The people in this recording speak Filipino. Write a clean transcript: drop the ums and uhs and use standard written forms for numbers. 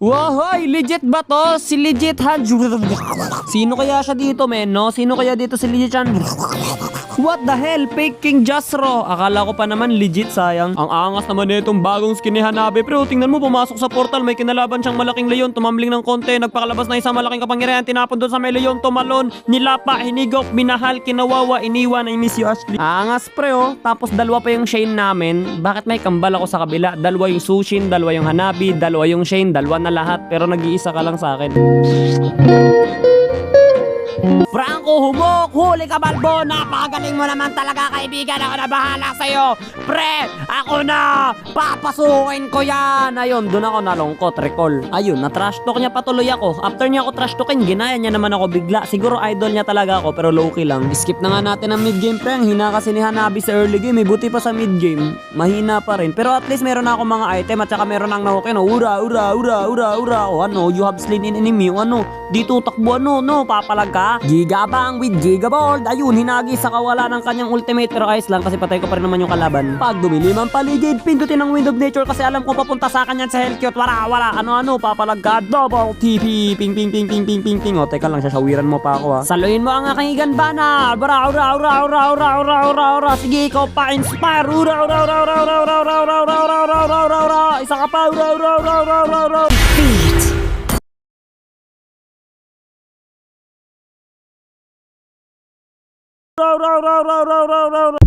Wahoy, legit ba to? Si Legit Han. Sino kaya siya dito, men, no? Sino kaya dito si Legit Han? What the hell? Fake King Jasro. Akala ko pa naman legit, sayang. Ang angas naman nitong bagong skin ni Hanabi. Pero tingnan mo, pumasok sa portal, may kinalaban siyang malaking leyon. Tumambling ng konti, nagpakalabas na isang malaking kapangyarihan. Tinapon doon sa may leyon, tumalon, nilapa, hinigop, minahal, kinawawa, iniwan. I miss you, Ashley. Angas, pre, oh. Tapos dalawa pa yung Shane namin. Bakit may kambal ako sa kabila? Dalawa yung Sushin, dalawa yung Hanabi, dalawa yung Shane, dalawa na lahat. Pero nag-iisa ka lang sa akin. Franco, humok! Huli ka, Balbo! Napakagaling mo naman talaga, kaibigan! Ako na bahala sa'yo! Pre! Ako na! Papasukin ko yan! Ayun, doon ako nalungkot, recall. Ayun, na-trash talk niya patuloy ako. After niya ako trash talkin, ginaya niya naman ako bigla. Siguro idol niya talaga ako, pero low-key lang. Skip na nga natin ang mid-game, pre. Ang hina kasi ni Hanabi sa early game. Buti pa sa mid-game. Mahina pa rin. Pero at least meron na ako mga item at saka meron nang nahukin. Ura, ura, ura, ura, ura. O ano, you have slain in enemy. O ano, dito takbo, ano, no, papalag ka. Gigabang with Gigabold. Ayun, hinagi sa kawala ng kanyang ultimate. Pero ayos lang kasi patay ko pa rin naman yung kalaban. Pag dumilim ang paligid, pindutin ang Wind of Nature kasi alam ko papunta sa kanya sa Hellcute. Wala, ano, papalag ka. Double TP. Ping, ping, ping, ping, ping, ping, ping. O, teka lang, sasawiran mo pa ako, ha. Saluhin mo ang aking iganbana. Ura, ura, ura, ura, ura, ura, ura, ura. Sige, ikaw pa, inspire. Ura, ura, ura, ura, ura, ura, ura, ura, ura, ura, ura, ura, ura. Isa ka pa. Ura, ura, ura, ura, ura, ura. Row, row, row, row, row, row, row.